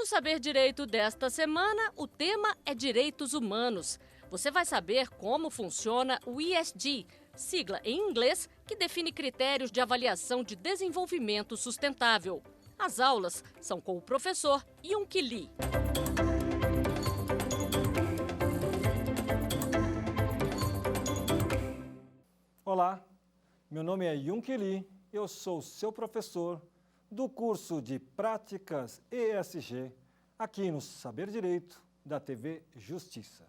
No Saber Direito desta semana, o tema é Direitos Humanos. Você vai saber como funciona o ESG, sigla em inglês que define critérios de avaliação de desenvolvimento sustentável. As aulas são com o professor Yun-Kee Lee. Olá, meu nome é Yun-Kee Lee, eu sou seu professor do curso de Práticas ESG aqui no Saber Direito da TV Justiça.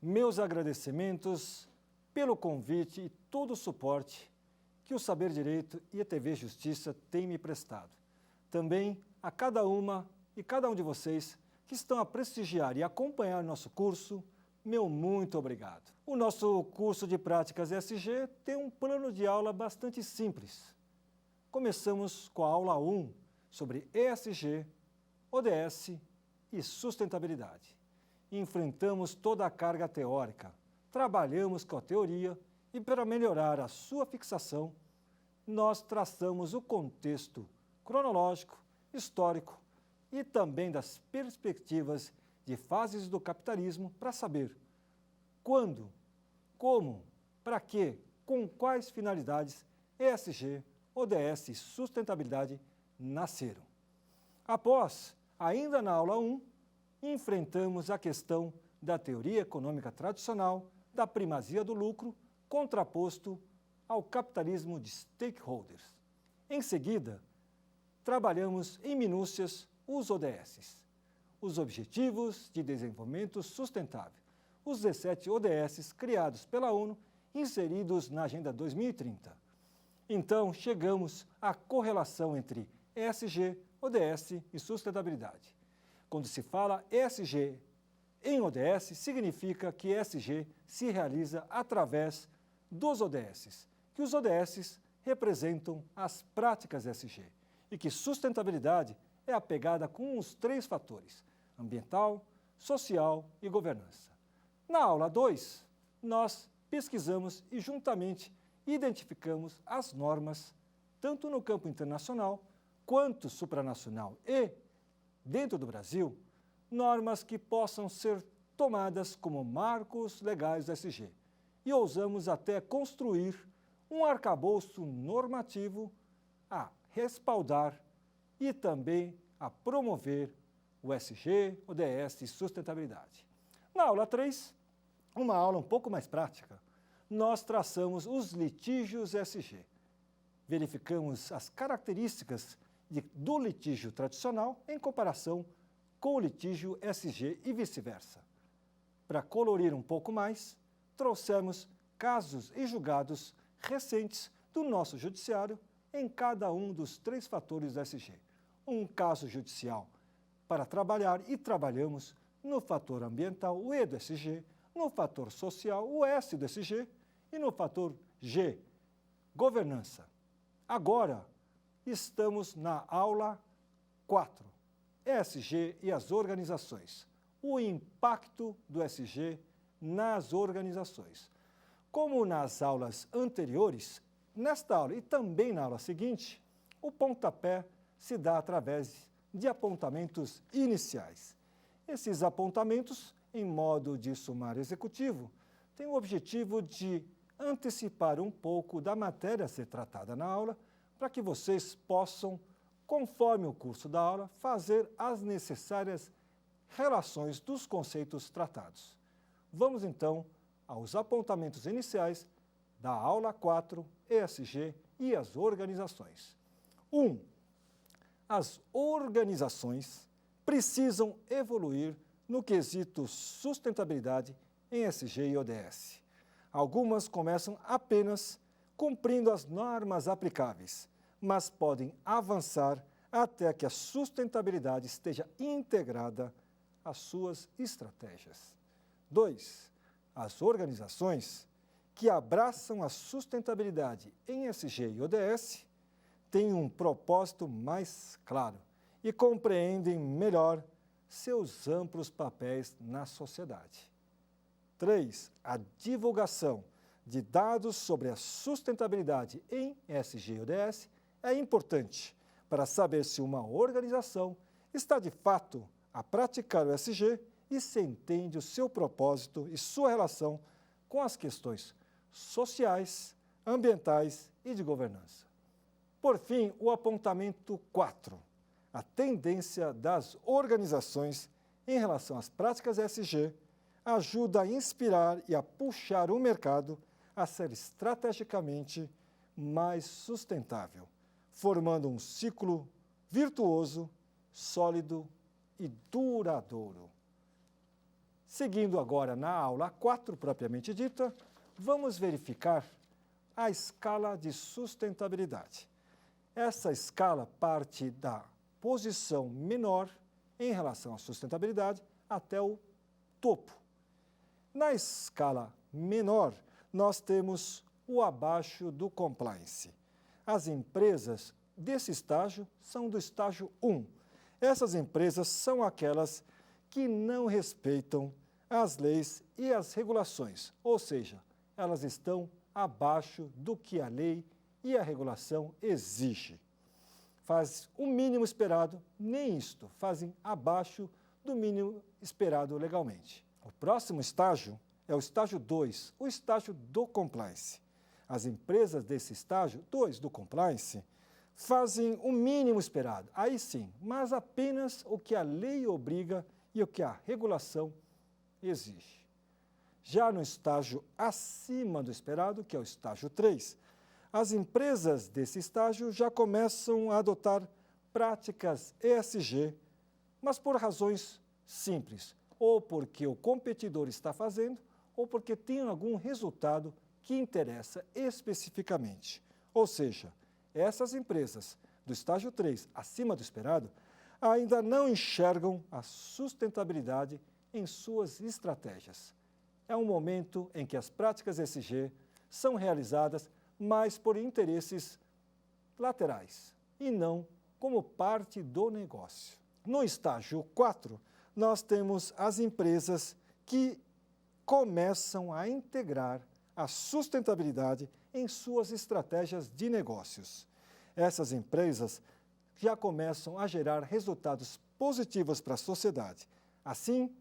Meus agradecimentos pelo convite e todo o suporte que o Saber Direito e a TV Justiça têm me prestado. Também a cada uma e cada um de vocês que estão a prestigiar e acompanhar nosso curso, meu muito obrigado. O nosso curso de Práticas ESG tem um plano de aula bastante simples. Começamos com a aula 1 sobre ESG, ODS e sustentabilidade. Enfrentamos toda a carga teórica, trabalhamos com a teoria e para melhorar a sua fixação, nós traçamos o contexto cronológico, histórico e também das perspectivas de fases do capitalismo para saber quando, como, para quê, com quais finalidades ESG, ODS e sustentabilidade nasceram. Após, ainda na aula 1, enfrentamos a questão da teoria econômica tradicional, da primazia do lucro, contraposto ao capitalismo de stakeholders. Em seguida, trabalhamos em minúcias os ODS, os Objetivos de Desenvolvimento Sustentável, os 17 ODS criados pela ONU, inseridos na Agenda 2030. Então, chegamos à correlação entre ESG, ODS e sustentabilidade. Quando se fala ESG em ODS, significa que ESG se realiza através dos ODS, que os ODS representam as práticas ESG e que sustentabilidade é apegada com os 3 fatores, ambiental, social e governança. Na aula 2, nós pesquisamos e juntamente identificamos as normas, tanto no campo internacional quanto supranacional e, dentro do Brasil, normas que possam ser tomadas como marcos legais do ESG. E ousamos até construir um arcabouço normativo a respaldar e também a promover o ESG, ODS e sustentabilidade. Na aula 3, uma aula um pouco mais prática, nós traçamos os litígios ESG. Verificamos as características do litígio tradicional em comparação com o litígio ESG e vice-versa. Para colorir um pouco mais, trouxemos casos e julgados recentes do nosso judiciário em cada um dos 3 fatores do ESG. Um caso judicial para trabalhar e trabalhamos no fator ambiental, o E do ESG, no fator social, o S do ESG, e no fator G, governança. Agora, estamos na aula 4, ESG e as organizações. O impacto do ESG nas organizações. Como nas aulas anteriores, nesta aula e também na aula seguinte, o pontapé se dá através de apontamentos iniciais. Esses apontamentos, em modo de sumário executivo, têm o objetivo de antecipar um pouco da matéria a ser tratada na aula, para que vocês possam, conforme o curso da aula, fazer as necessárias relações dos conceitos tratados. Vamos então aos apontamentos iniciais da aula 4, ESG e as organizações. 1. As organizações precisam evoluir no quesito sustentabilidade em ESG e ODS. Algumas começam apenas cumprindo as normas aplicáveis, mas podem avançar até que a sustentabilidade esteja integrada às suas estratégias. 2. As organizações que abraçam a sustentabilidade em ESG e ODS têm um propósito mais claro e compreendem melhor seus amplos papéis na sociedade. 3. A divulgação de dados sobre a sustentabilidade em ESG e ODS é importante para saber se uma organização está de fato a praticar o ESG e se entende o seu propósito e sua relação com as questões sociais, ambientais e de governança. Por fim, o apontamento 4, a tendência das organizações em relação às práticas ESG, ajuda a inspirar e a puxar o mercado a ser estrategicamente mais sustentável, formando um ciclo virtuoso, sólido e duradouro. Seguindo agora na aula 4, propriamente dita, vamos verificar a escala de sustentabilidade. Essa escala parte da posição menor em relação à sustentabilidade até o topo. Na escala menor, nós temos o abaixo do compliance. As empresas desse estágio são do estágio 1. Essas empresas são aquelas que não respeitam as leis e as regulações, ou seja, elas estão abaixo do que a lei e a regulação exigem. Faz o mínimo esperado, nem isto, fazem abaixo do mínimo esperado legalmente. O próximo estágio é o estágio 2, o estágio do compliance. As empresas desse estágio 2 do compliance fazem o mínimo esperado, aí sim, mas apenas o que a lei obriga e o que a regulação exige. Já no estágio acima do esperado, que é o estágio 3, as empresas desse estágio já começam a adotar práticas ESG, mas por razões simples, ou porque o competidor está fazendo, ou porque tem algum resultado que interessa especificamente. Ou seja, essas empresas do estágio 3, acima do esperado, ainda não enxergam a sustentabilidade em suas estratégias. É um momento em que as práticas ESG são realizadas mais por interesses laterais e não como parte do negócio. No estágio 4, nós temos as empresas que começam a integrar a sustentabilidade em suas estratégias de negócios. Essas empresas já começam a gerar resultados positivos para a sociedade. Assim,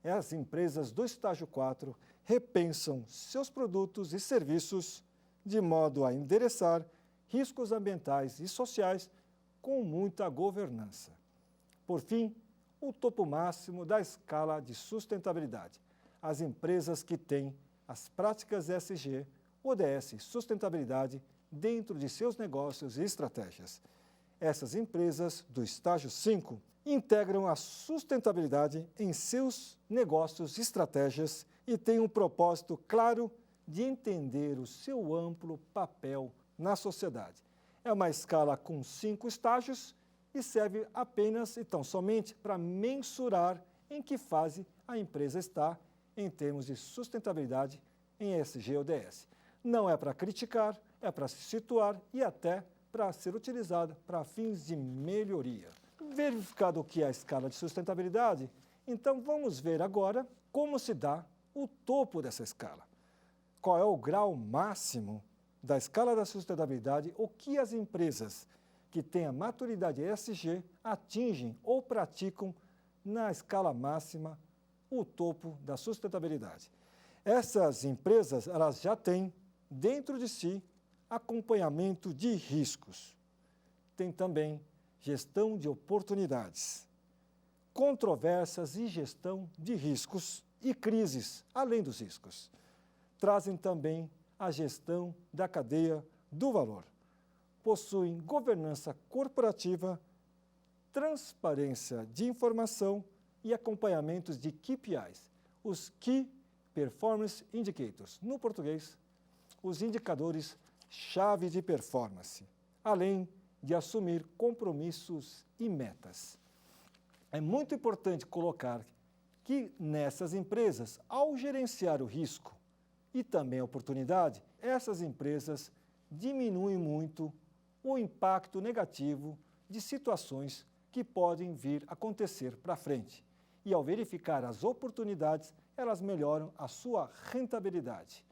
as empresas do estágio 4 repensam seus produtos e serviços de modo a endereçar riscos ambientais e sociais com muita governança. Por fim, o topo máximo da escala de sustentabilidade. As empresas que têm as práticas ESG, ODS, sustentabilidade, dentro de seus negócios e estratégias. Essas empresas do estágio 5 integram a sustentabilidade em seus negócios e estratégias e têm um propósito claro de entender o seu amplo papel na sociedade. É uma escala com 5 estágios e serve apenas, então, somente para mensurar em que fase a empresa está em termos de sustentabilidade em ESG ou ODS. Não é para criticar, é para se situar e até para ser utilizada para fins de melhoria. Verificado o que é a escala de sustentabilidade, então vamos ver agora como se dá o topo dessa escala. Qual é o grau máximo da escala da sustentabilidade, o que as empresas que têm a maturidade ESG atingem ou praticam na escala máxima o topo da sustentabilidade. Essas empresas elas já têm dentro de si acompanhamento de riscos. Tem também gestão de oportunidades, controvérsias e gestão de riscos e crises, além dos riscos. Trazem também a gestão da cadeia do valor. Possuem governança corporativa, transparência de informação e acompanhamentos de KPIs, os Key Performance Indicators, no português, os indicadores-chave de performance, além de assumir compromissos e metas. É muito importante colocar que nessas empresas, ao gerenciar o risco e também a oportunidade, essas empresas diminuem muito o impacto negativo de situações que podem vir a acontecer para frente. E ao verificar as oportunidades, elas melhoram a sua rentabilidade.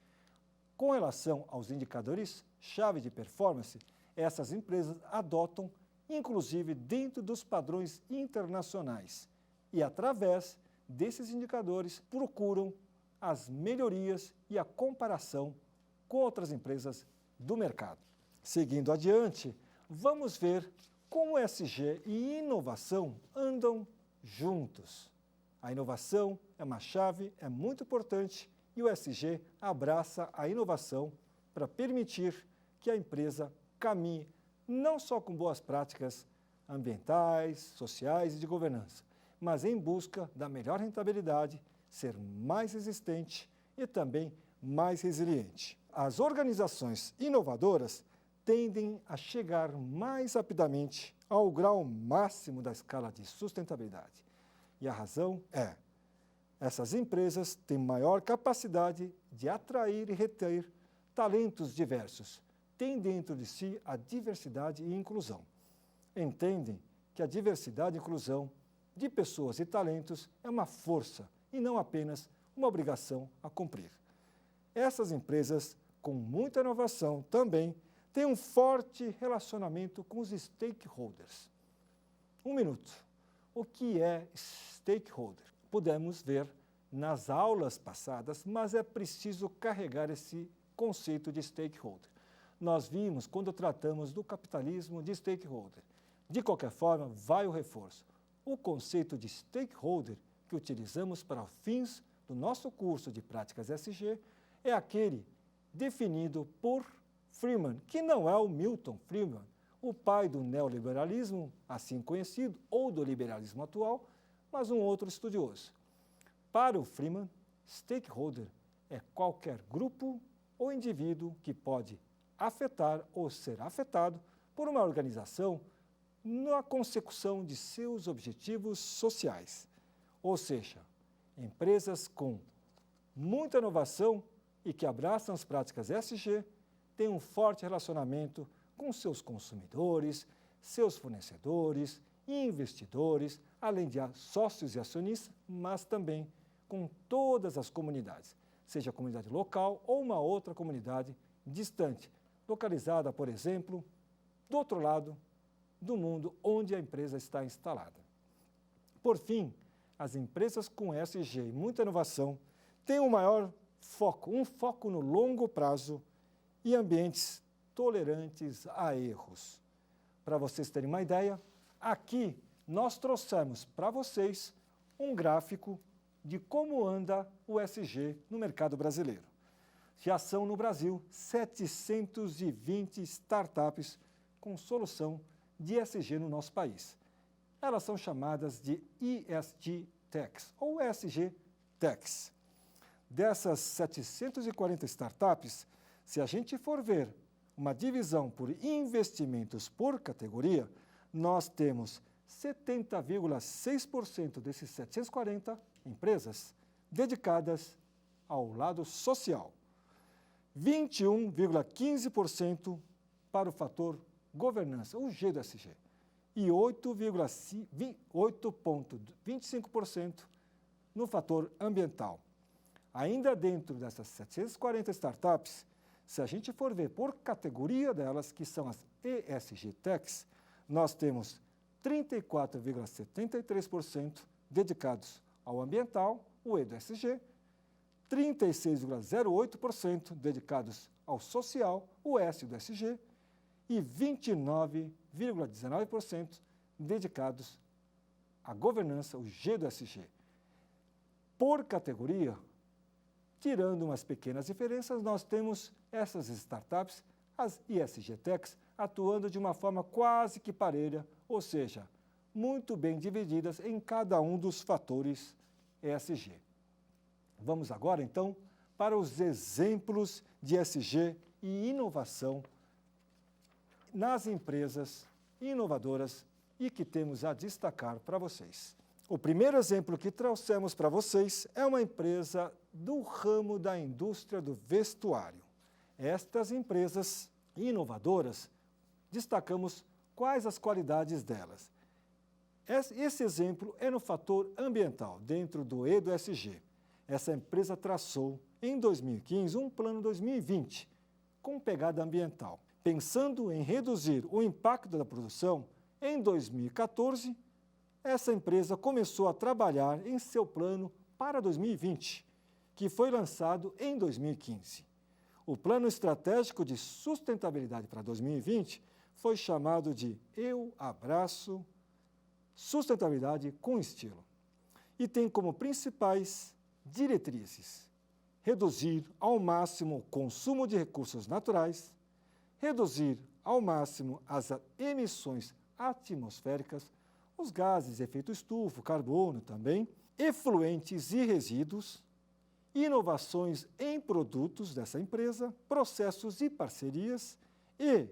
Com relação aos indicadores-chave de performance, essas empresas adotam inclusive dentro dos padrões internacionais. E, através desses indicadores, procuram as melhorias e a comparação com outras empresas do mercado. Seguindo adiante, vamos ver como ESG e inovação andam juntos. A inovação é uma chave, é muito importante, e o ESG abraça a inovação para permitir que a empresa caminhe não só com boas práticas ambientais, sociais e de governança, mas em busca da melhor rentabilidade, ser mais resistente e também mais resiliente. As organizações inovadoras tendem a chegar mais rapidamente ao grau máximo da escala de sustentabilidade. E a razão é: essas empresas têm maior capacidade de atrair e reter talentos diversos, têm dentro de si a diversidade e inclusão. Entendem que a diversidade e inclusão de pessoas e talentos é uma força e não apenas uma obrigação a cumprir. Essas empresas, com muita inovação, também têm um forte relacionamento com os stakeholders. Um minuto. O que é stakeholder? Pudemos ver nas aulas passadas, mas é preciso carregar esse conceito de stakeholder. Nós vimos quando tratamos do capitalismo de stakeholder. De qualquer forma, vai o reforço. O conceito de stakeholder que utilizamos para fins do nosso curso de práticas ESG é aquele definido por Friedman, que não é o Milton Friedman, o pai do neoliberalismo, assim conhecido, ou do liberalismo atual, mas um outro estudioso. Para o Friedman, stakeholder é qualquer grupo ou indivíduo que pode afetar ou ser afetado por uma organização na consecução de seus objetivos sociais. Ou seja, empresas com muita inovação e que abraçam as práticas ESG têm um forte relacionamento com seus consumidores, seus fornecedores, investidores, além de sócios e acionistas, mas também com todas as comunidades, seja a comunidade local ou uma outra comunidade distante, localizada, por exemplo, do outro lado do mundo onde a empresa está instalada. Por fim, as empresas com ESG e muita inovação têm um foco no longo prazo e ambientes tolerantes a erros. Para vocês terem uma ideia, aqui nós trouxemos para vocês um gráfico de como anda o ESG no mercado brasileiro. Já são no Brasil 720 startups com solução de ESG no nosso país. Elas são chamadas de ESG Techs ou ESG Techs. Dessas 740 startups, se a gente for ver uma divisão por investimentos por categoria, nós temos 70,6% desses 740 empresas dedicadas ao lado social, 21,15% para o fator governança, o G do ESG, e 8,25% no fator ambiental. Ainda dentro dessas 740 startups, se a gente for ver por categoria delas, que são as ESG Techs, nós temos 34,73% dedicados ao ambiental, o E do ESG, 36,08% dedicados ao social, o S do ESG, e 29,19% dedicados à governança, o G do ESG. Por categoria, tirando umas pequenas diferenças, nós temos essas startups, as ESG Techs, atuando de uma forma quase que parelha, ou seja, muito bem divididas em cada um dos fatores ESG. Vamos agora, então, para os exemplos de ESG e inovação nas empresas inovadoras e que temos a destacar para vocês. O primeiro exemplo que trouxemos para vocês é uma empresa do ramo da indústria do vestuário. Estas empresas inovadoras, destacamos quais as qualidades delas. Esse exemplo é no fator ambiental, dentro do E do ESG. Essa empresa traçou, em 2015, um plano 2020 com pegada ambiental, pensando em reduzir o impacto da produção Em 2014, essa empresa começou a trabalhar em seu plano para 2020, que foi lançado em 2015. O Plano Estratégico de Sustentabilidade para 2020 foi chamado de Eu Abraço Sustentabilidade com Estilo e tem como principais diretrizes: reduzir ao máximo o consumo de recursos naturais, reduzir ao máximo as emissões atmosféricas, os gases de efeito estufa, carbono também, efluentes e resíduos, inovações em produtos dessa empresa, processos e parcerias e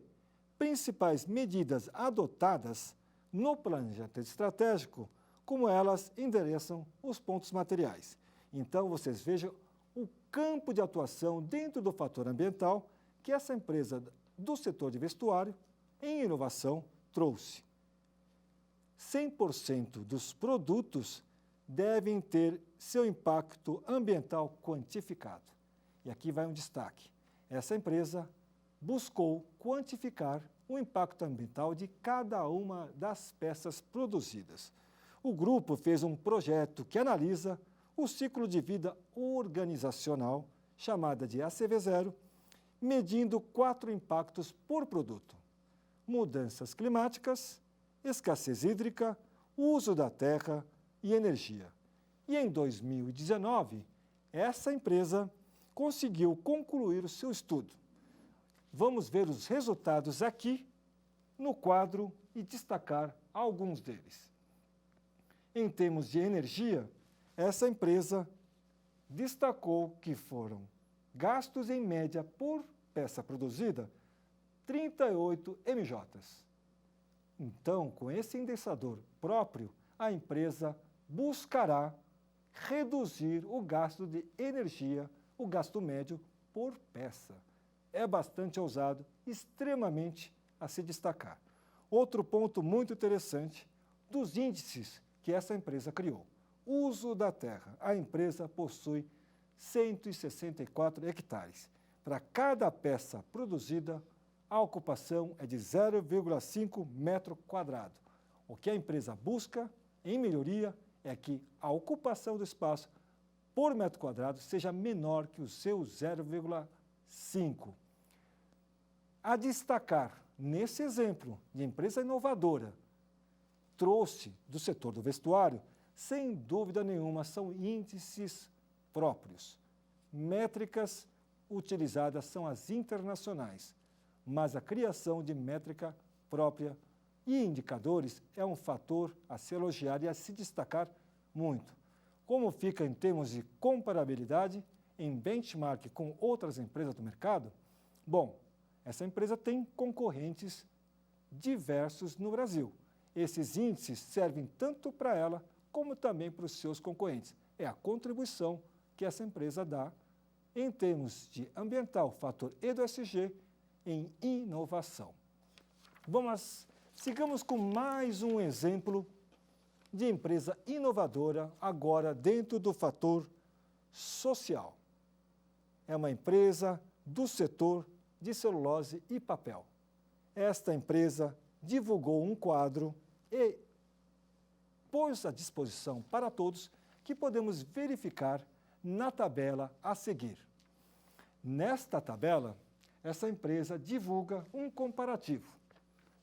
principais medidas adotadas no planejamento estratégico, como elas endereçam os pontos materiais. Então, vocês vejam o campo de atuação dentro do fator ambiental que essa empresa do setor de vestuário, em inovação, trouxe. 100% dos produtos devem ter seu impacto ambiental quantificado. E aqui vai um destaque. Essa empresa buscou quantificar o impacto ambiental de cada uma das peças produzidas. O grupo fez um projeto que analisa o ciclo de vida organizacional, chamada de ACV0, medindo 4 impactos por produto: mudanças climáticas, escassez hídrica, uso da terra e energia. E em 2019, essa empresa conseguiu concluir o seu estudo. Vamos ver os resultados aqui no quadro e destacar alguns deles. Em termos de energia, essa empresa destacou que foram gastos em média por peça produzida 38 MJs. Então, com esse indexador próprio, a empresa buscará reduzir o gasto de energia, o gasto médio por peça. É bastante ousado, extremamente a se destacar. Outro ponto muito interessante dos índices que essa empresa criou. Uso da terra. A empresa possui 164 hectares. Para cada peça produzida, a ocupação é de 0,5 metro quadrado. O que a empresa busca em melhoria é que a ocupação do espaço por metro quadrado seja menor que o seu 0,5. A destacar, nesse exemplo de empresa inovadora, trouxe do setor do vestuário, sem dúvida nenhuma, são índices próprios. Métricas utilizadas são as internacionais, mas a criação de métrica própria e indicadores é um fator a se elogiar e a se destacar muito. Como fica em termos de comparabilidade, em benchmark com outras empresas do mercado? Bom, essa empresa tem concorrentes diversos no Brasil. Esses índices servem tanto para ela como também para os seus concorrentes. É a contribuição que essa empresa dá em termos de ambiental, fator ESG, em inovação. Sigamos com mais um exemplo de empresa inovadora, agora dentro do fator social. É uma empresa do setor de celulose e papel. Esta empresa divulgou um quadro e pôs à disposição para todos que podemos verificar na tabela a seguir. Nesta tabela, essa empresa divulga um comparativo.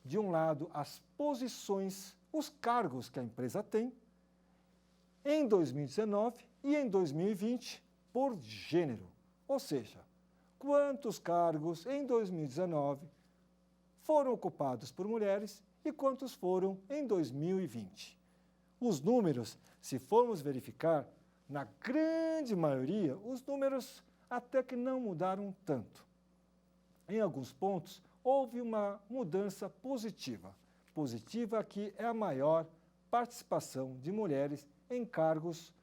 De um lado, as posições, os cargos que a empresa tem em 2019 e em 2020 por gênero. Ou seja, quantos cargos em 2019 foram ocupados por mulheres e quantos foram em 2020. Os números, se formos verificar, na grande maioria, os números até que não mudaram tanto. Em alguns pontos, houve uma mudança positiva. Positiva que é a maior participação de mulheres em cargos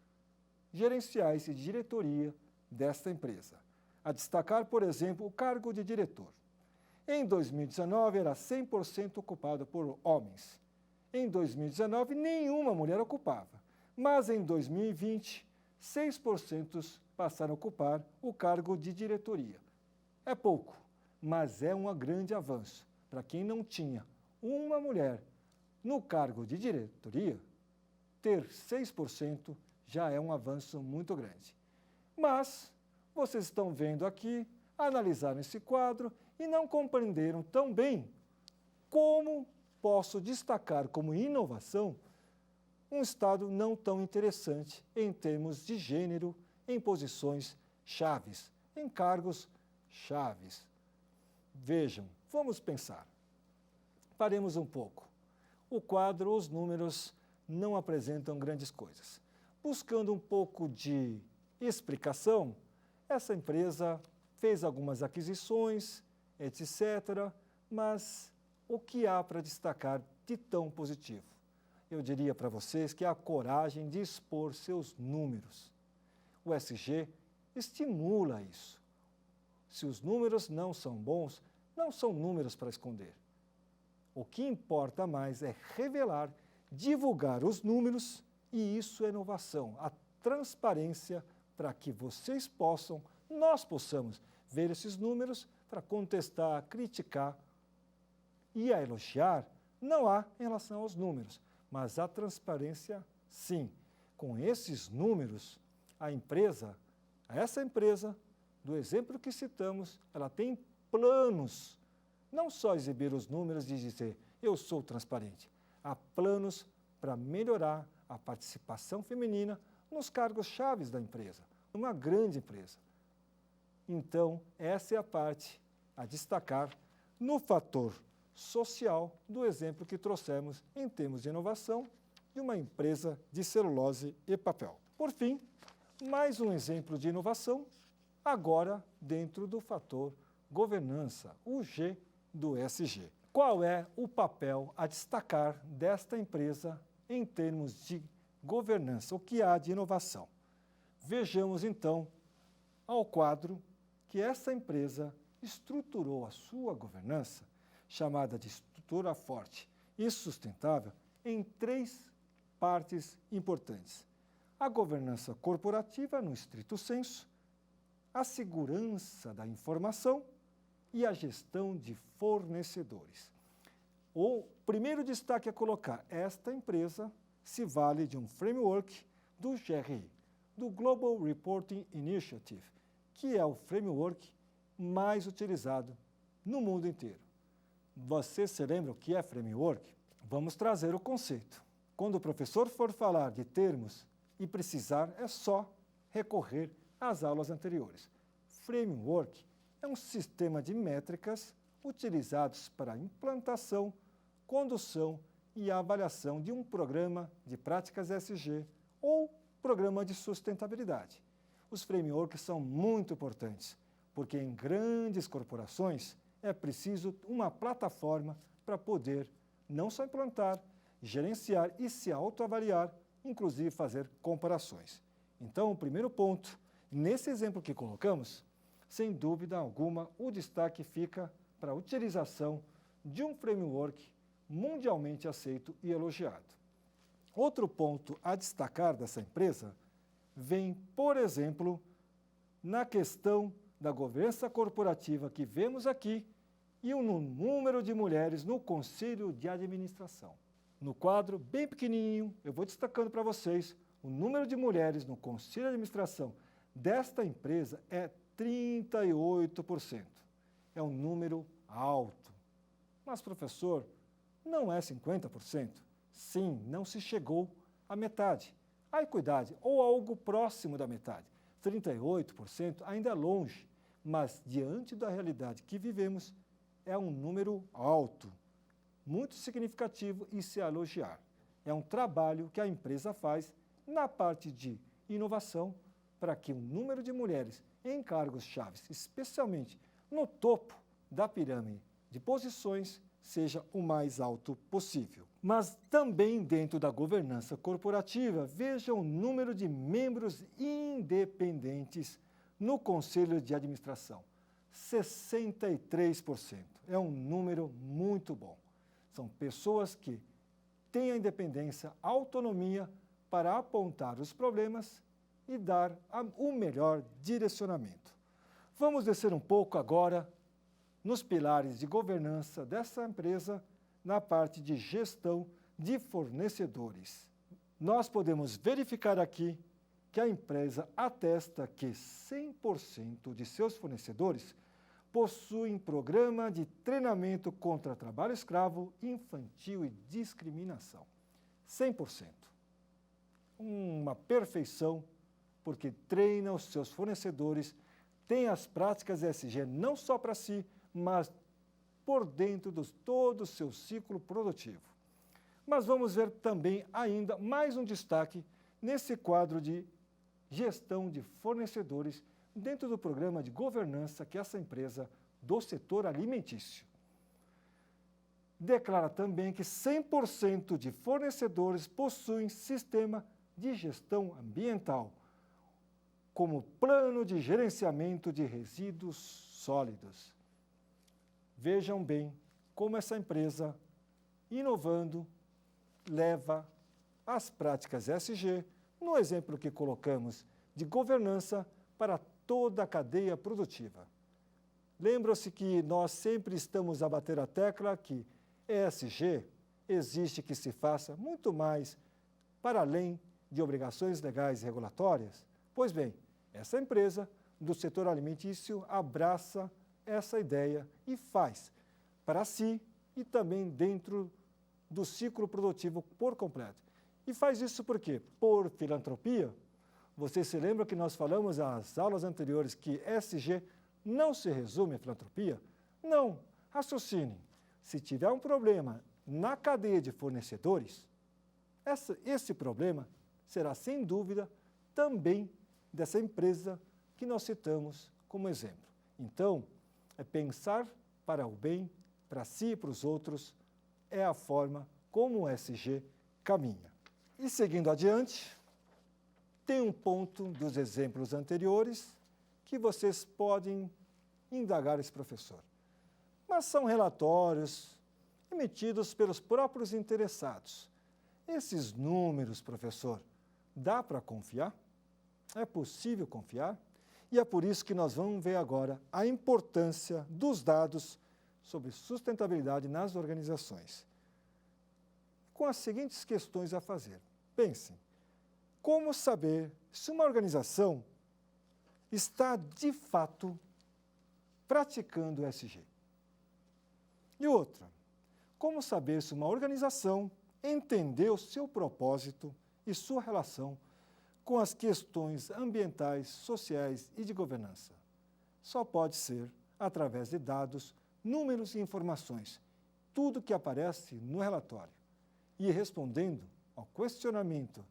gerenciais e de diretoria desta empresa. A destacar, por exemplo, o cargo de diretor. Em 2019, era 100% ocupado por homens. Em 2019, nenhuma mulher ocupava. Mas em 2020, 6% passaram a ocupar o cargo de diretoria. É pouco, mas é um grande avanço para quem não tinha uma mulher No cargo de diretoria, ter 6% já é um avanço muito grande. Mas vocês estão vendo aqui, analisaram esse quadro e não compreenderam tão bem como posso destacar como inovação um estado não tão interessante em termos de gênero, em posições chaves, em cargos chaves. Vejam, vamos pensar. Paremos um pouco. O quadro, os números não apresentam grandes coisas. Buscando um pouco de explicação, essa empresa fez algumas aquisições, etc., mas o que há para destacar de tão positivo? Eu diria para vocês que é a coragem de expor seus números. O SG estimula isso. Se os números não são bons, não são números para esconder. O que importa mais é revelar, divulgar os números, e isso é inovação, a transparência para que vocês possam, nós possamos ver esses números para contestar, criticar e a elogiar. Não há em relação aos números, mas a transparência, sim. Com esses números, essa empresa, do exemplo que citamos, ela tem planos, não só exibir os números e dizer, eu sou transparente. Há planos para melhorar a participação feminina nos cargos chaves da empresa, uma grande empresa. Então, essa é a parte a destacar no fator social do exemplo que trouxemos em termos de inovação de uma empresa de celulose e papel. Por fim, mais um exemplo de inovação, agora dentro do fator governança, o G do ESG. Qual é o papel a destacar desta empresa em termos de governança? O que há de inovação? Vejamos então ao quadro que essa empresa estruturou a sua governança, chamada de estrutura forte e sustentável, em 3 partes importantes. A governança corporativa, no estrito senso, a segurança da informação e a gestão de fornecedores. O primeiro destaque a colocar, esta empresa se vale de um framework do GRI, do Global Reporting Initiative, que é o framework mais utilizado no mundo inteiro. Você se lembra o que é framework? Vamos trazer o conceito. Quando o professor for falar de termos e precisar, é só recorrer às aulas anteriores. Framework é um sistema de métricas utilizados para a implantação, condução e avaliação de um programa de práticas ESG ou programa de sustentabilidade. Os frameworks são muito importantes, porque em grandes corporações é preciso uma plataforma para poder não só implantar, gerenciar e se autoavaliar, inclusive fazer comparações. Então, o primeiro ponto, nesse exemplo que colocamos, sem dúvida alguma, o destaque fica para a utilização de um framework mundialmente aceito e elogiado. Outro ponto a destacar dessa empresa vem, por exemplo, na questão da governança corporativa que vemos aqui e no número de mulheres no conselho de administração. No quadro bem pequenininho, eu vou destacando para vocês, o número de mulheres no conselho de administração desta empresa é 38%. É um número alto. Mas, professor, não é 50%? Sim, não se chegou à metade. A equidade, ou algo próximo da metade. 38% ainda é longe, mas diante da realidade que vivemos, é um número alto, muito significativo e se elogiar. É um trabalho que a empresa faz na parte de inovação para que o número de mulheres em cargos chaves, especialmente no topo da pirâmide de posições, seja o mais alto possível. Mas também dentro da governança corporativa, veja o número de membros independentes no conselho de administração. 63%. É um número muito bom. São pessoas que têm a independência, a autonomia para apontar os problemas e dar o melhor direcionamento. Vamos descer um pouco agora nos pilares de governança dessa empresa na parte de gestão de fornecedores. Nós podemos verificar aqui que a empresa atesta que 100% de seus fornecedores possuem programa de treinamento contra trabalho escravo, infantil e discriminação. 100%. Uma perfeição, porque treina os seus fornecedores, tem as práticas ESG não só para si, mas por dentro de todo o seu ciclo produtivo. Mas vamos ver também ainda mais um destaque nesse quadro de gestão de fornecedores dentro do programa de governança que essa empresa do setor alimentício. Declara também que 100% de fornecedores possuem sistema de gestão ambiental, como plano de gerenciamento de resíduos sólidos. Vejam bem como essa empresa, inovando, leva as práticas ESG, no exemplo que colocamos, de governança para toda a cadeia produtiva. Lembram-se que nós sempre estamos a bater a tecla que ESG existe que se faça muito mais para além de obrigações legais e regulatórias? Pois bem, essa empresa do setor alimentício abraça essa ideia e faz para si e também dentro do ciclo produtivo por completo. E faz isso por quê? Por filantropia. Vocês se lembram que nós falamos nas aulas anteriores que ESG não se resume à filantropia? Não. Raciocine. Se tiver um problema na cadeia de fornecedores, esse problema será, sem dúvida, também dessa empresa que nós citamos como exemplo. Então, é pensar para o bem, para si e para os outros, é a forma como o ESG caminha. E seguindo adiante, tem um ponto dos exemplos anteriores que vocês podem indagar esse professor. Mas são relatórios emitidos pelos próprios interessados. Esses números, professor, dá para confiar? É possível confiar? E é por isso que nós vamos ver agora a importância dos dados sobre sustentabilidade nas organizações. Com as seguintes questões a fazer. Pensem, como saber se uma organização está, de fato, praticando o ESG? E outra, como saber se uma organização entendeu seu propósito e sua relação com as questões ambientais, sociais e de governança? Só pode ser através de dados, números e informações, tudo que aparece no relatório. E respondendo ao questionamento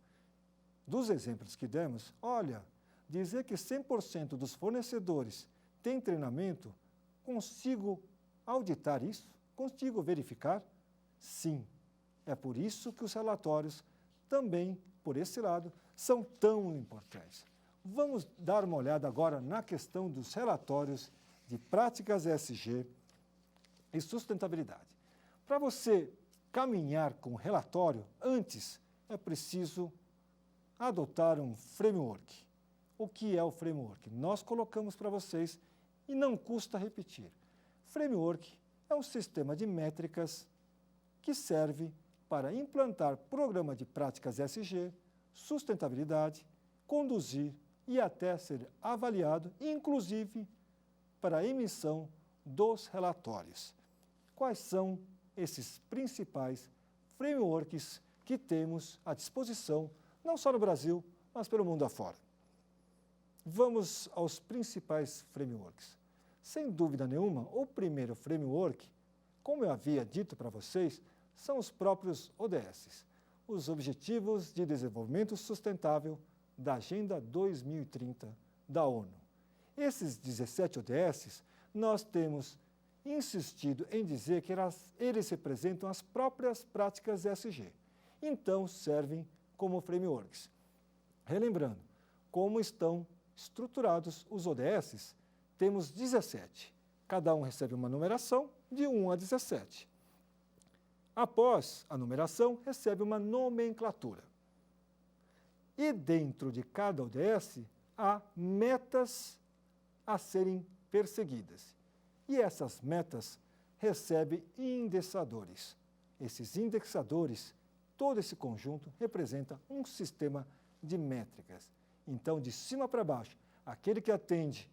dos exemplos que demos, olha, dizer que 100% dos fornecedores têm treinamento, consigo auditar isso? Consigo verificar? Sim. É por isso que os relatórios também, por esse lado, são tão importantes. Vamos dar uma olhada agora na questão dos relatórios de práticas ESG e sustentabilidade. Para você caminhar com o relatório, antes é preciso adotar um framework. O que é o framework? Nós colocamos para vocês e não custa repetir. Framework é um sistema de métricas que serve para implantar programa de práticas ESG, sustentabilidade, conduzir e até ser avaliado, inclusive para a emissão dos relatórios. Quais são esses principais frameworks que temos à disposição, não só no Brasil, mas pelo mundo afora? Vamos aos principais frameworks. Sem dúvida nenhuma, o primeiro framework, como eu havia dito para vocês, são os próprios ODS, os Objetivos de Desenvolvimento Sustentável da Agenda 2030 da ONU. Esses 17 ODS, nós temos insistido em dizer que eles representam as próprias práticas ESG, então servem como frameworks. Relembrando, como estão estruturados os ODS, temos 17. Cada um recebe uma numeração de 1 a 17. Após a numeração, recebe uma nomenclatura. E dentro de cada ODS, há metas a serem perseguidas. E essas metas recebem indexadores. Esses indexadores todo esse conjunto representa um sistema de métricas. Então, de cima para baixo, aquele que atende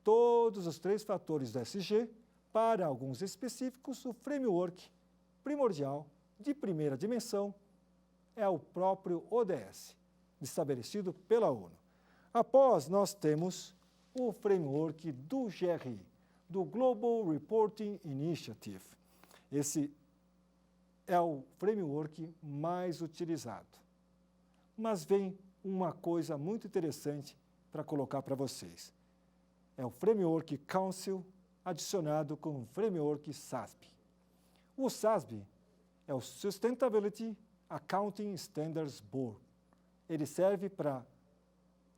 todos os 3 fatores do ESG, para alguns específicos, o framework primordial de primeira dimensão é o próprio ODS, estabelecido pela ONU. Após, nós temos o framework do GRI, do Global Reporting Initiative. Esse é o framework mais utilizado. Mas vem uma coisa muito interessante para colocar para vocês. É o Framework Council adicionado com o Framework SASB. O SASB é o Sustainability Accounting Standards Board. Ele serve para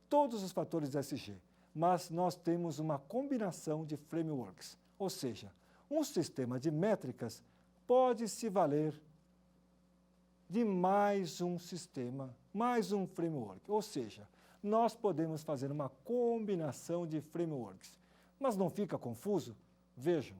todos os fatores ESG, mas nós temos uma combinação de frameworks, ou seja, um sistema de métricas pode se valer de mais um sistema, mais um framework, ou seja, nós podemos fazer uma combinação de frameworks. Mas não fica confuso? Vejam,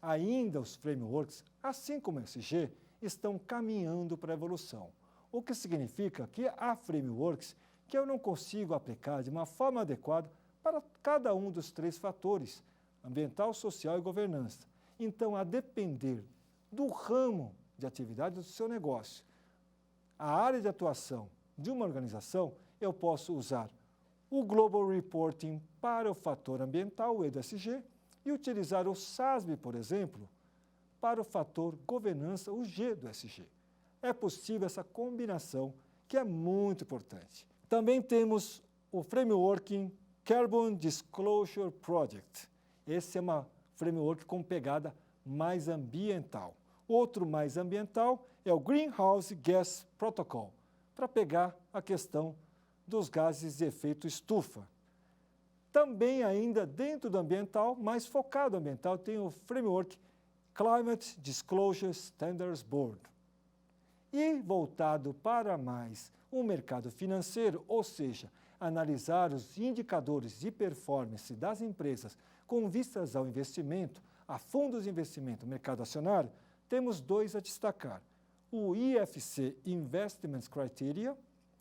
ainda os frameworks, assim como o ESG, estão caminhando para a evolução, o que significa que há frameworks que eu não consigo aplicar de uma forma adequada para cada um dos 3 fatores, ambiental, social e governança. Então, a depender do ramo de atividade do seu negócio, a área de atuação de uma organização, eu posso usar o Global Reporting para o fator ambiental, o ESG, e utilizar o SASB, por exemplo, para o fator governança, o G do ESG. É possível essa combinação, que é muito importante. Também temos o Framework Carbon Disclosure Project. Esse é um framework com pegada mais ambiental. Outro mais ambiental é o Greenhouse Gas Protocol, para pegar a questão dos gases de efeito estufa. Também ainda dentro do ambiental, mais focado no ambiental, tem o Framework Climate Disclosure Standards Board. E voltado para mais o mercado financeiro, ou seja, analisar os indicadores de performance das empresas com vistas ao investimento, a fundos de investimento no mercado acionário, temos 2 a destacar. O IFC Investment Criteria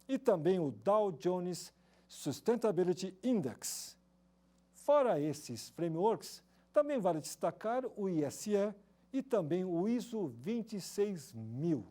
e também o Dow Jones Sustainability Index. Fora esses frameworks, também vale destacar o ISE e também o ISO 26000.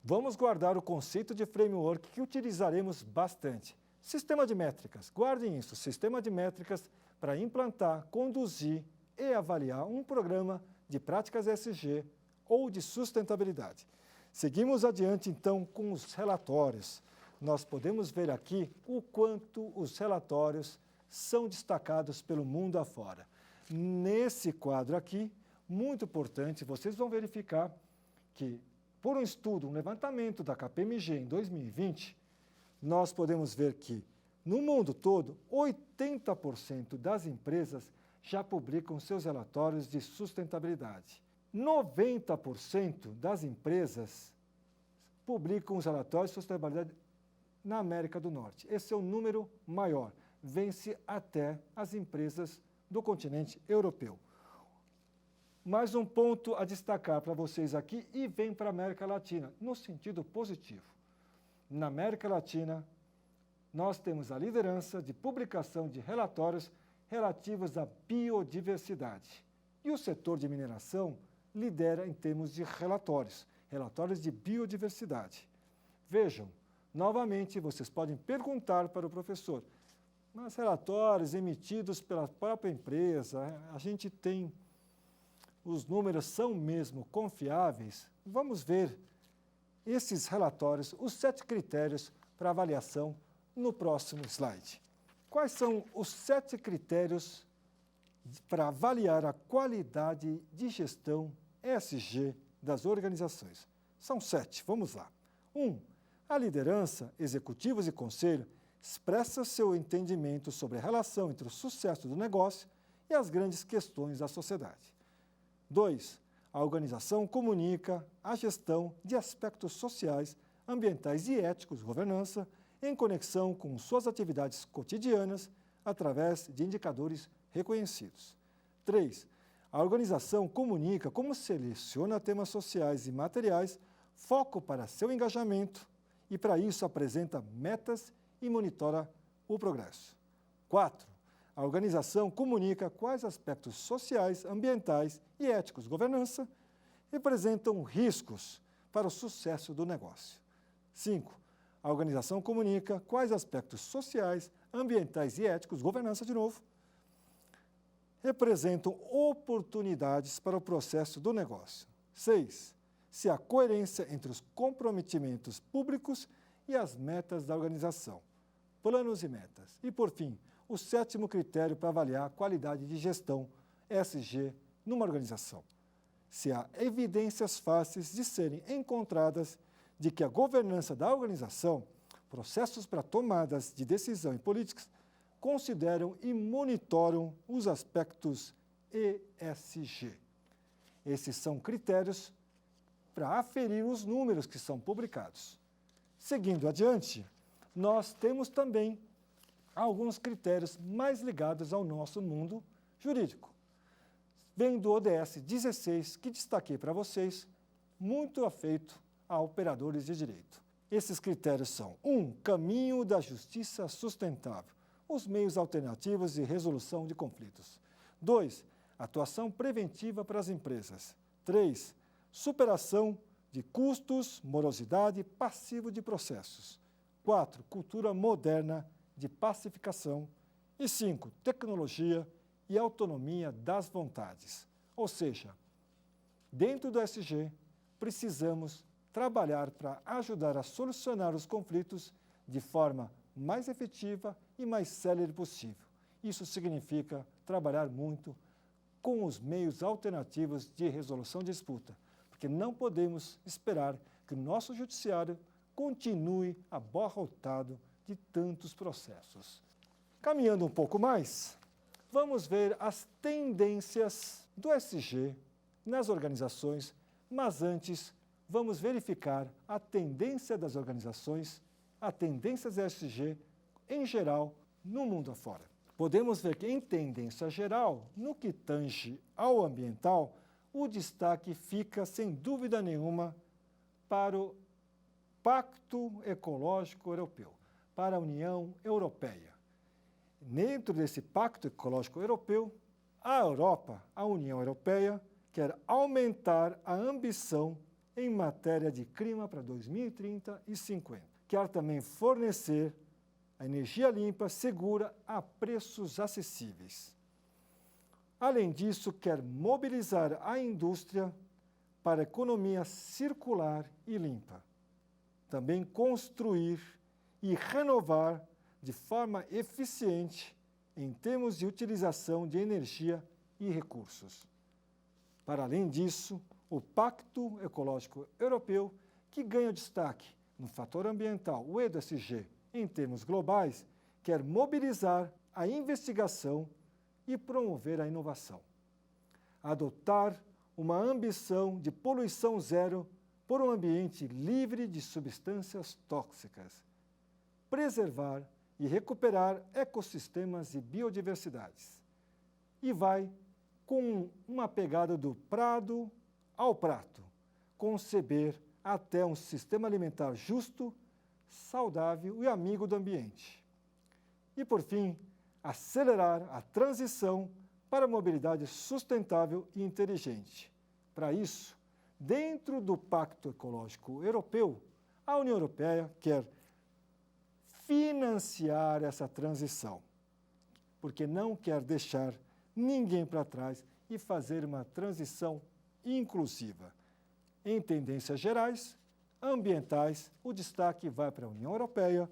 Vamos guardar o conceito de framework que utilizaremos bastante. Sistema de métricas. Guardem isso, sistema de métricas para implantar, conduzir e avaliar um programa de práticas ESG ou de sustentabilidade. Seguimos adiante, então, com os relatórios. Nós podemos ver aqui o quanto os relatórios são destacados pelo mundo afora. Nesse quadro aqui, muito importante, vocês vão verificar que, por um estudo, um levantamento da KPMG em 2020, nós podemos ver que, no mundo todo, 80% das empresas já publicam seus relatórios de sustentabilidade. 90% das empresas publicam os relatórios de sustentabilidade na América do Norte. Esse é o número maior, vence até as empresas do continente europeu. Mais um ponto a destacar para vocês aqui e vem para a América Latina, no sentido positivo. Na América Latina, nós temos a liderança de publicação de relatórios relativos à biodiversidade. E o setor de mineração lidera em termos de relatórios de biodiversidade. Vejam, novamente, vocês podem perguntar para o professor, mas relatórios emitidos pela própria empresa, a gente tem, os números são mesmo confiáveis? Vamos ver esses relatórios, os 7 critérios para avaliação no próximo slide. Quais são os 7 critérios para avaliar a qualidade de gestão ESG das organizações? São 7, vamos lá. 1. A liderança, executivos e conselho expressa seu entendimento sobre a relação entre o sucesso do negócio e as grandes questões da sociedade. 2. A organização comunica a gestão de aspectos sociais, ambientais e éticos, governança, em conexão com suas atividades cotidianas, através de indicadores reconhecidos. 3. A organização comunica como seleciona temas sociais e materiais foco para seu engajamento e, para isso, apresenta metas e monitora o progresso. 4. A organização comunica quais aspectos sociais, ambientais e éticos de governança representam riscos para o sucesso do negócio. 5. A organização comunica quais aspectos sociais, ambientais e éticos de governança, de novo, representam oportunidades para o processo do negócio. 6. Se há coerência entre os comprometimentos públicos e as metas da organização, planos e metas. E, por fim, o 7º critério para avaliar a qualidade de gestão, ESG, numa organização. Se há evidências fáceis de serem encontradas de que a governança da organização, processos para tomadas de decisão e políticas, consideram e monitoram os aspectos ESG. Esses são critérios para aferir os números que são publicados. Seguindo adiante, nós temos também alguns critérios mais ligados ao nosso mundo jurídico. Vem do ODS 16, que destaquei para vocês, muito afeito a operadores de direito. Esses critérios são: 1. Caminho da justiça sustentável, os meios alternativos de resolução de conflitos. 2. Atuação preventiva para as empresas. 3. Superação de custos, morosidade, passivo de processos. 4. Cultura moderna de pacificação. E 5. Tecnologia e autonomia das vontades. Ou seja, dentro do ESG, precisamos trabalhar para ajudar a solucionar os conflitos de forma mais efetiva e mais célere possível. Isso significa trabalhar muito com os meios alternativos de resolução de disputa, porque não podemos esperar que o nosso judiciário continue abarrotado de tantos processos. Caminhando um pouco mais, vamos ver as tendências do ESG nas organizações, mas antes vamos verificar a tendência das organizações, a tendência do ESG em geral no mundo afora. Podemos ver que, em tendência geral, no que tange ao ambiental, o destaque fica, sem dúvida nenhuma, para o Pacto Ecológico Europeu, para a União Europeia. Dentro desse Pacto Ecológico Europeu, a Europa, a União Europeia, quer aumentar a ambição em matéria de clima para 2030 e 2050. Quer também fornecer a energia limpa, segura, a preços acessíveis. Além disso, quer mobilizar a indústria para a economia circular e limpa. Também construir e renovar de forma eficiente em termos de utilização de energia e recursos. Para além disso, o Pacto Ecológico Europeu, que ganha destaque no fator ambiental, o ESG, em termos globais, quer mobilizar a investigação e promover a inovação. Adotar uma ambição de poluição zero por um ambiente livre de substâncias tóxicas. Preservar e recuperar ecossistemas e biodiversidades. E vai com uma pegada do prado ao prato, conceber até um sistema alimentar justo, saudável e amigo do ambiente. E, por fim, acelerar a transição para a mobilidade sustentável e inteligente. Para isso, dentro do Pacto Ecológico Europeu, a União Europeia quer financiar essa transição, porque não quer deixar ninguém para trás e fazer uma transição inclusiva. Em tendências gerais, ambientais, o destaque vai para a União Europeia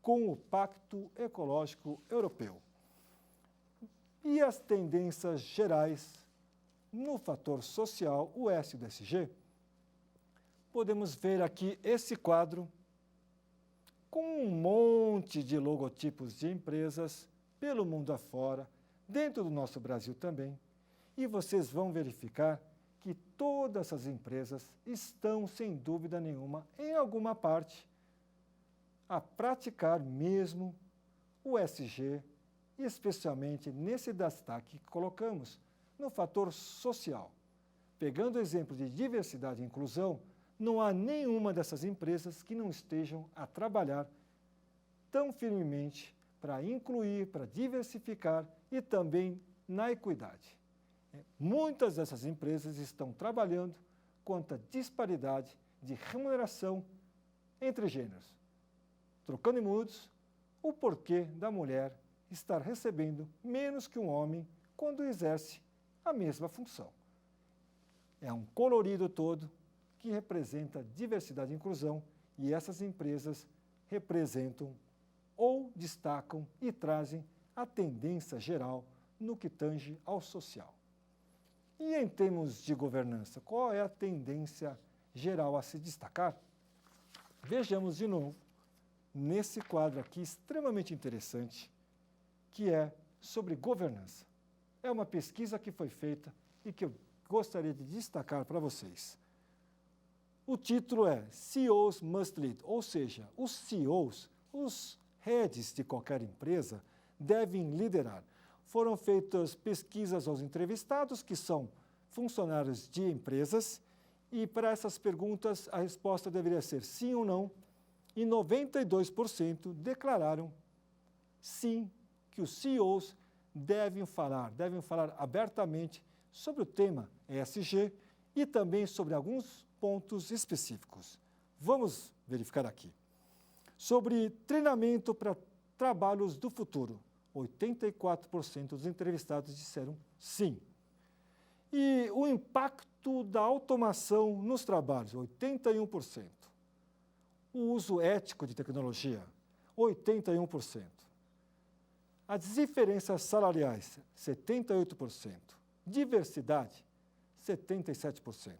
com o Pacto Ecológico Europeu. E as tendências gerais no fator social, o S do ESG, podemos ver aqui esse quadro com um monte de logotipos de empresas pelo mundo afora, dentro do nosso Brasil também, e vocês vão verificar que todas essas empresas estão, sem dúvida nenhuma, em alguma parte, a praticar mesmo o ESG, especialmente nesse destaque que colocamos no fator social. Pegando o exemplo de diversidade e inclusão, não há nenhuma dessas empresas que não estejam a trabalhar tão firmemente para incluir, para diversificar e também na equidade. Muitas dessas empresas estão trabalhando contra a disparidade de remuneração entre gêneros, trocando em miúdos o porquê da mulher estar recebendo menos que um homem quando exerce a mesma função. É um colorido todo que representa diversidade e inclusão, e essas empresas representam ou destacam e trazem a tendência geral no que tange ao social. E em termos de governança, qual é a tendência geral a se destacar? Vejamos de novo nesse quadro aqui extremamente interessante, que é sobre governança. É uma pesquisa que foi feita e que eu gostaria de destacar para vocês. O título é CEOs Must Lead, ou seja, os CEOs, os heads de qualquer empresa, devem liderar. Foram feitas pesquisas aos entrevistados, que são funcionários de empresas, e para essas perguntas a resposta deveria ser sim ou não, e 92% declararam sim, que os CEOs devem falar abertamente sobre o tema ESG e também sobre alguns pontos específicos. Vamos verificar aqui. Sobre treinamento para trabalhos do futuro, 84% dos entrevistados disseram sim. E o impacto da automação nos trabalhos, 81%. O uso ético de tecnologia, 81%. As diferenças salariais, 78%. Diversidade, 77%.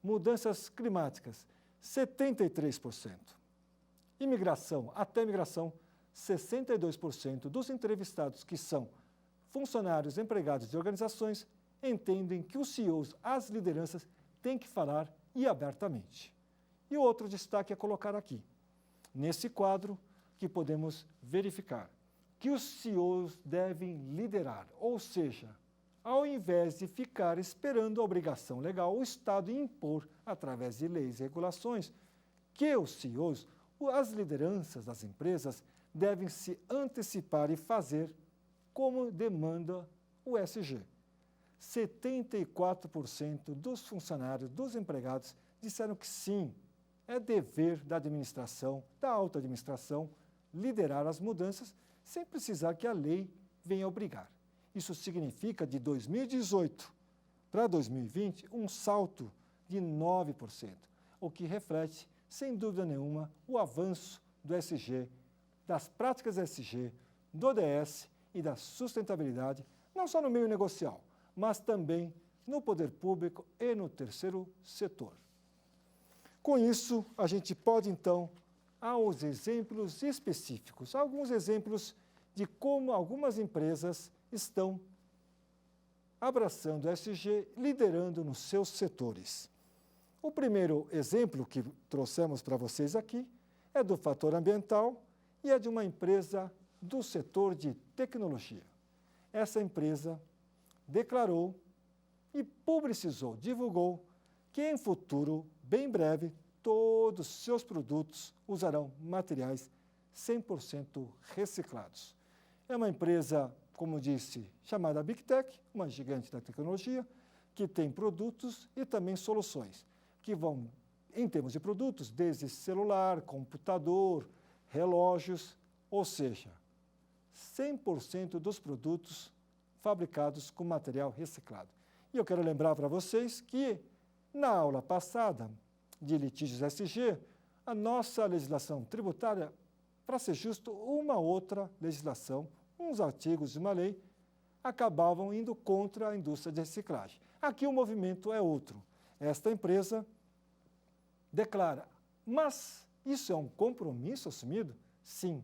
Mudanças climáticas, 73%. Imigração, até imigração, 62% dos entrevistados que são funcionários empregados de organizações entendem que os CEOs, as lideranças, têm que falar e abertamente. E outro destaque é colocar aqui, nesse quadro que podemos verificar, que os CEOs devem liderar, ou seja, ao invés de ficar esperando a obrigação legal, o Estado impor, através de leis e regulações, que os CEOs, as lideranças das empresas, devem se antecipar e fazer como demanda o ESG. 74% dos funcionários, dos empregados, disseram que sim, é dever da administração, da alta administração, liderar as mudanças sem precisar que a lei venha obrigar. Isso significa, de 2018 para 2020, um salto de 9%, o que reflete, sem dúvida nenhuma, o avanço do ESG, das práticas ESG, do ODS e da sustentabilidade, não só no meio negocial, mas também no poder público e no terceiro setor. Com isso, a gente pode, então, aos exemplos específicos, alguns exemplos de como algumas empresas estão abraçando o ESG, liderando nos seus setores. O primeiro exemplo que trouxemos para vocês aqui é do fator ambiental e é de uma empresa do setor de tecnologia. Essa empresa declarou e publicizou, divulgou, que em futuro, bem breve, todos os seus produtos usarão materiais 100% reciclados. É uma empresa, como disse, chamada Big Tech, uma gigante da tecnologia, que tem produtos e também soluções, que vão, em termos de produtos, desde celular, computador, relógios, ou seja, 100% dos produtos fabricados com material reciclado. E eu quero lembrar para vocês que, na aula passada de litígios ESG, a nossa legislação tributária, para ser justo, uma outra legislação, uns artigos de uma lei, acabavam indo contra a indústria de reciclagem. Aqui o movimento é outro. Esta empresa declara, mas isso é um compromisso assumido? Sim.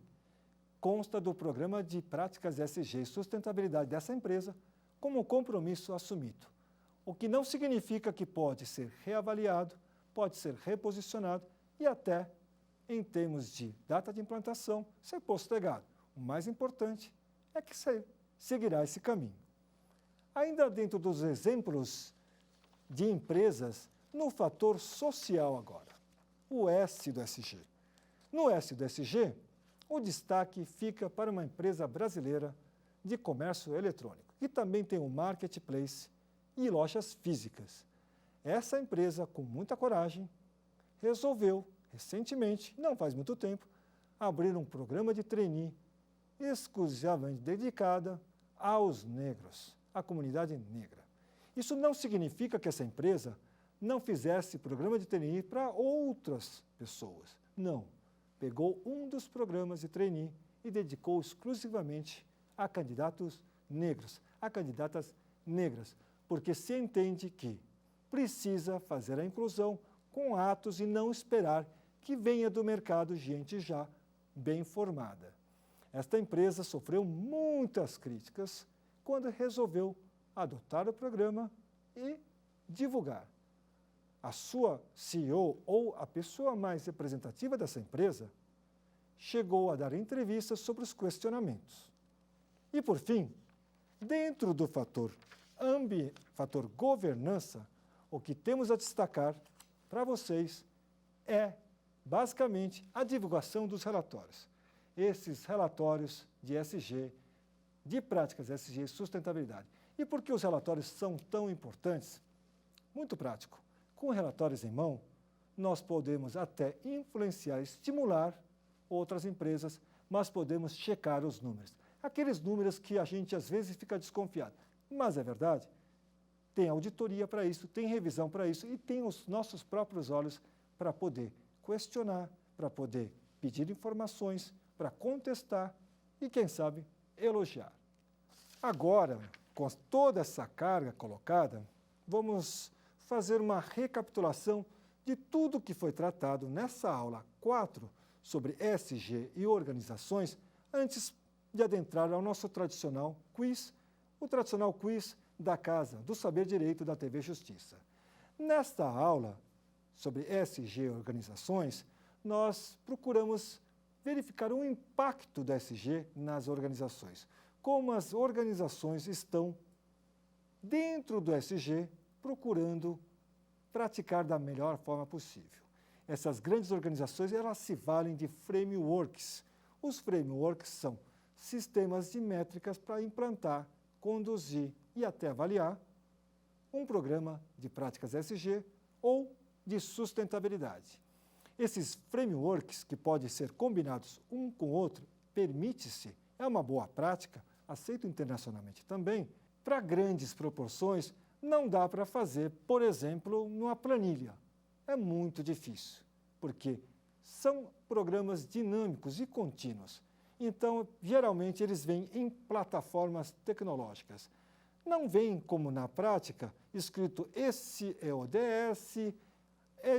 Consta do programa de práticas ESG e sustentabilidade dessa empresa como um compromisso assumido, o que não significa que pode ser reavaliado, pode ser reposicionado e até, em termos de data de implantação, ser postergado. O mais importante é que seguirá esse caminho. Ainda dentro dos exemplos de empresas, no fator social agora, o S do SG. No S do SG, o destaque fica para uma empresa brasileira de comércio eletrônico, que também tem um marketplace e lojas físicas. Essa empresa, com muita coragem, resolveu, recentemente, não faz muito tempo, abrir um programa de trainee exclusivamente dedicada aos negros, à comunidade negra. Isso não significa que essa empresa não fizesse programa de trainee para outras pessoas. Não. Pegou um dos programas de trainee e dedicou exclusivamente a candidatos negros, a candidatas negras, porque se entende que precisa fazer a inclusão com atos e não esperar que venha do mercado gente já bem formada. Esta empresa sofreu muitas críticas quando resolveu adotar o programa e divulgar. A sua CEO, ou a pessoa mais representativa dessa empresa, chegou a dar entrevistas sobre os questionamentos. E, por fim, dentro do fator governança, o que temos a destacar para vocês é, basicamente, a divulgação dos relatórios. Esses relatórios de SG, de práticas SG e sustentabilidade. E por que os relatórios são tão importantes? Muito prático. Com relatórios em mão, nós podemos até influenciar, estimular outras empresas, mas podemos checar os números. Aqueles números que a gente às vezes fica desconfiado. Mas é verdade, tem auditoria para isso, tem revisão para isso e tem os nossos próprios olhos para poder questionar, para poder pedir informações, para contestar e, quem sabe, elogiar. Agora, com toda essa carga colocada, vamos fazer uma recapitulação de tudo que foi tratado nessa aula 4 sobre SG e organizações, antes de adentrar ao nosso tradicional quiz, o tradicional quiz da Casa do Saber Direito da TV Justiça. Nesta aula sobre SG e organizações, nós procuramos verificar o impacto da SG nas organizações, como as organizações estão dentro do SG procurando praticar da melhor forma possível. Essas grandes organizações, elas se valem de frameworks. Os frameworks são sistemas de métricas para implantar, conduzir e até avaliar um programa de práticas SG ou de sustentabilidade. Esses frameworks, que podem ser combinados um com o outro, permite-se, é uma boa prática, aceito internacionalmente também, para grandes proporções, não dá para fazer, por exemplo, numa planilha. É muito difícil, porque são programas dinâmicos e contínuos. Então, geralmente, eles vêm em plataformas tecnológicas. Não vem, como na prática, escrito esse é ODS,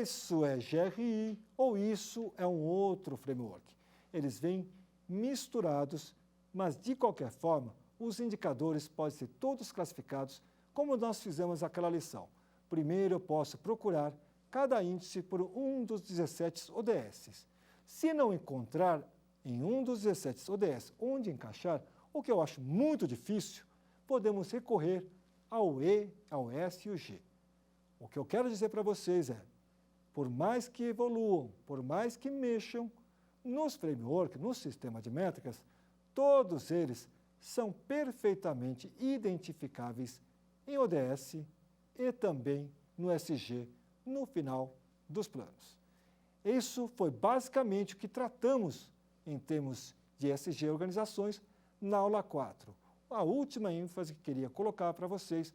isso é GRI ou isso é um outro framework. Eles vêm misturados, mas, de qualquer forma, os indicadores podem ser todos classificados como nós fizemos aquela lição. Primeiro, eu posso procurar cada índice por um dos 17 ODS. Se não encontrar em um dos 17 ODS onde encaixar, o que eu acho muito difícil, podemos recorrer ao E, ao S e ao G. O que eu quero dizer para vocês é, por mais que evoluam, por mais que mexam nos frameworks, no sistema de métricas, todos eles são perfeitamente identificáveis em ODS e também no SG, no final dos planos. Isso foi basicamente o que tratamos em termos de SG organizações na aula 4. A última ênfase que queria colocar para vocês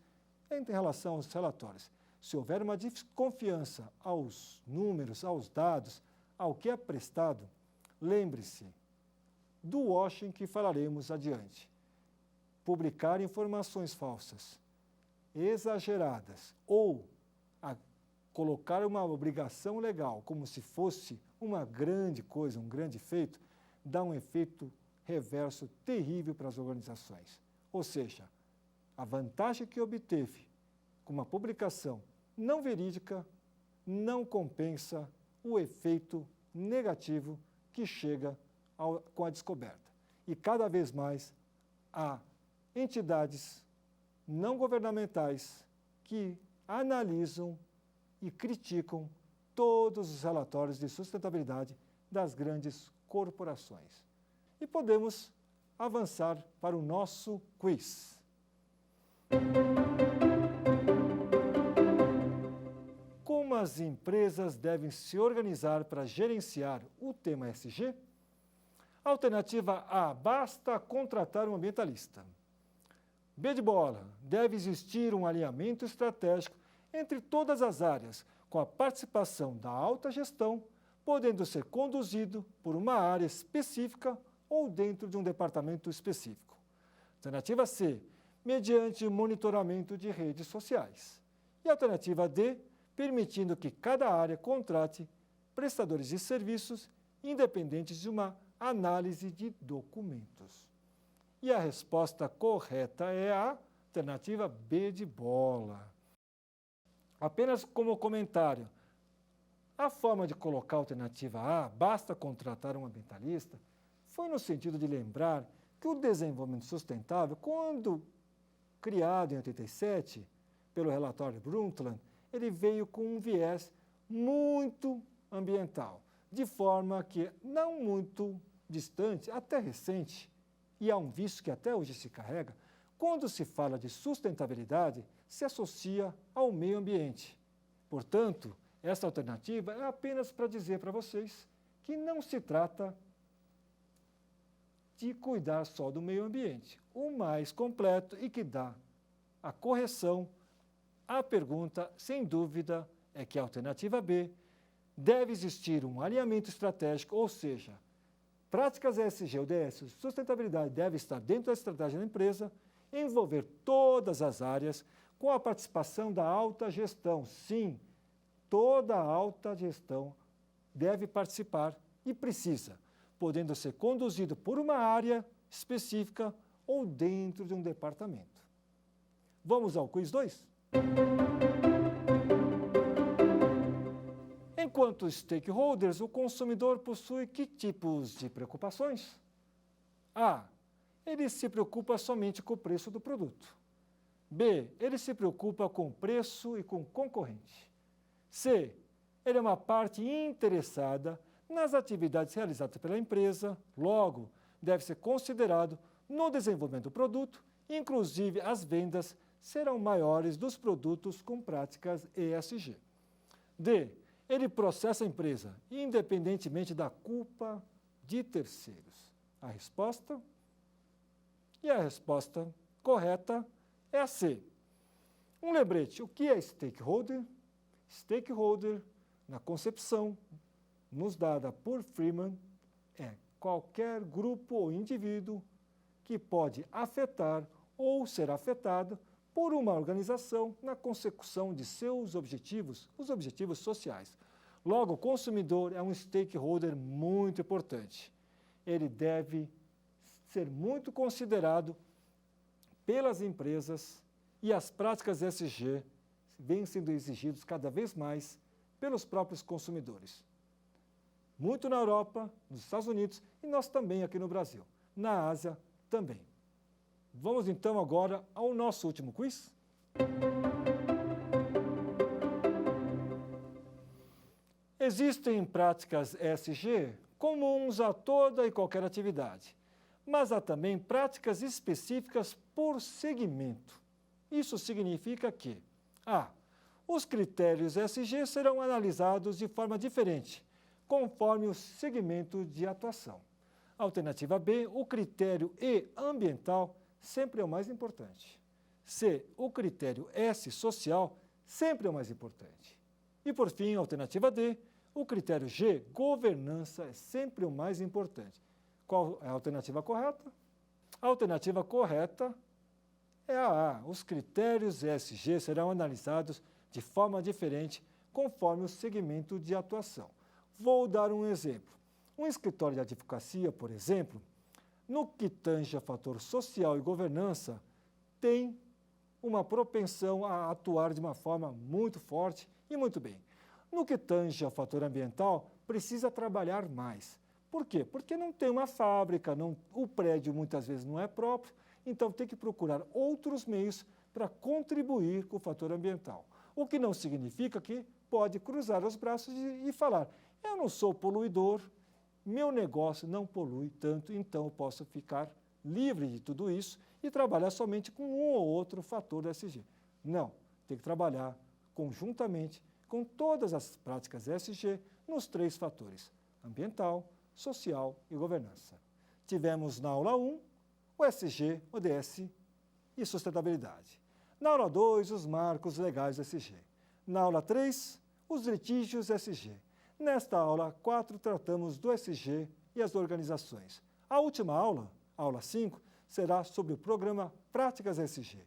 é em relação aos relatórios. Se houver uma desconfiança aos números, aos dados, ao que é prestado, lembre-se do washing que falaremos adiante. Publicar informações falsas, exageradas ou colocar uma obrigação legal como se fosse uma grande coisa, um grande feito, dá um efeito reverso terrível para as organizações. Ou seja, a vantagem que obteve com uma publicação não verídica não compensa o efeito negativo que chega com a descoberta. E cada vez mais há entidades não governamentais que analisam e criticam todos os relatórios de sustentabilidade das grandes corporações. E podemos avançar para o nosso quiz. Como as empresas devem se organizar para gerenciar o tema ESG? Alternativa A, basta contratar um ambientalista. B de bola, deve existir um alinhamento estratégico entre todas as áreas, com a participação da alta gestão, podendo ser conduzido por uma área específica ou dentro de um departamento específico. Alternativa C, mediante monitoramento de redes sociais. E alternativa D, permitindo que cada área contrate prestadores de serviços independentes de uma análise de documentos. E a resposta correta é a alternativa B de bola. Apenas como comentário, a forma de colocar a alternativa A, basta contratar um ambientalista, foi no sentido de lembrar que o desenvolvimento sustentável, quando criado em 87 pelo relatório Brundtland, ele veio com um viés muito ambiental, de forma que não muito distante, até recente, e há um vício que até hoje se carrega, quando se fala de sustentabilidade, se associa ao meio ambiente. Portanto, essa alternativa é apenas para dizer para vocês que não se trata de cuidar só do meio ambiente. O mais completo e que dá a correção à pergunta, sem dúvida, é que a alternativa B deve existir um alinhamento estratégico, ou seja, práticas ESG, ODS, sustentabilidade deve estar dentro da estratégia da empresa, envolver todas as áreas, com a participação da alta gestão. Sim, toda a alta gestão deve participar e precisa, podendo ser conduzido por uma área específica ou dentro de um departamento. Vamos ao quiz 2? Enquanto stakeholders, o consumidor possui que tipos de preocupações? A. Ele se preocupa somente com o preço do produto. B. Ele se preocupa com o preço e com o concorrente. C. Ele é uma parte interessada nas atividades realizadas pela empresa, logo, deve ser considerado no desenvolvimento do produto, inclusive as vendas serão maiores dos produtos com práticas ESG. D. Ele processa a empresa, independentemente da culpa de terceiros. A resposta? E a resposta correta é a C. Um lembrete, o que é stakeholder? Stakeholder, na concepção nos dada por Freeman, é qualquer grupo ou indivíduo que pode afetar ou ser afetado por uma organização na consecução de seus objetivos, os objetivos sociais. Logo, o consumidor é um stakeholder muito importante. Ele deve ser muito considerado pelas empresas e as práticas ESG vêm sendo exigidas cada vez mais pelos próprios consumidores. Muito na Europa, nos Estados Unidos e nós também aqui no Brasil. Na Ásia também. Vamos então agora ao nosso último quiz? Existem práticas ESG comuns a toda e qualquer atividade, mas há também práticas específicas por segmento. Isso significa que A. Os critérios ESG serão analisados de forma diferente, conforme o segmento de atuação. Alternativa B, o critério E ambiental sempre é o mais importante. C, o critério S social sempre é o mais importante. E por fim, alternativa D, o critério G, governança, é sempre o mais importante. Qual é a alternativa correta? A alternativa correta é a A. Os critérios ESG serão analisados de forma diferente conforme o segmento de atuação. Vou dar um exemplo. Um escritório de advocacia, por exemplo, no que tange a fator social e governança, tem uma propensão a atuar de uma forma muito forte e muito bem. No que tange ao fator ambiental, precisa trabalhar mais. Por quê? Porque não tem uma fábrica, o prédio muitas vezes não é próprio, então tem que procurar outros meios para contribuir com o fator ambiental. O que não significa que pode cruzar os braços e falar: eu não sou poluidor, meu negócio não polui tanto, então eu posso ficar livre de tudo isso e trabalhar somente com um ou outro fator do ESG. Não, tem que trabalhar conjuntamente com todas as práticas ESG nos 3 fatores: ambiental, social e governança. Tivemos na aula 1 o ESG, ODS e sustentabilidade. Na aula 2, os marcos legais ESG. Na aula 3, os litígios ESG. Nesta aula 4, tratamos do ESG e as organizações. A última aula, a aula 5, será sobre o programa Práticas ESG.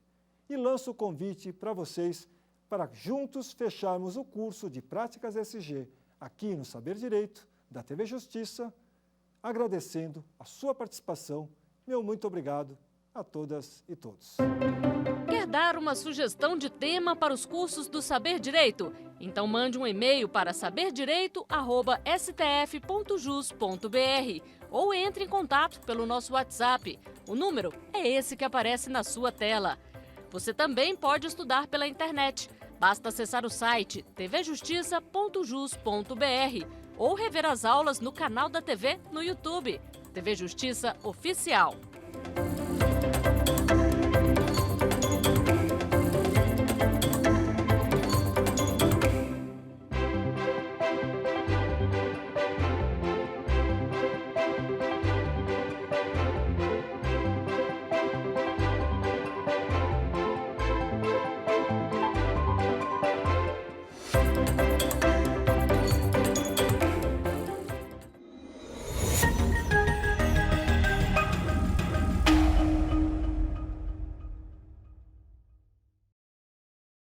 E lanço o convite para vocês para juntos fecharmos o curso de Práticas ESG aqui no Saber Direito, da TV Justiça, agradecendo a sua participação. Meu muito obrigado a todas e todos. Quer dar uma sugestão de tema para os cursos do Saber Direito? Então mande um e-mail para saberdireito@stf.jus.br ou entre em contato pelo nosso WhatsApp. O número é esse que aparece na sua tela. Você também pode estudar pela internet. Basta acessar o site tvjustiça.jus.br ou rever as aulas no canal da TV no YouTube. TV Justiça Oficial.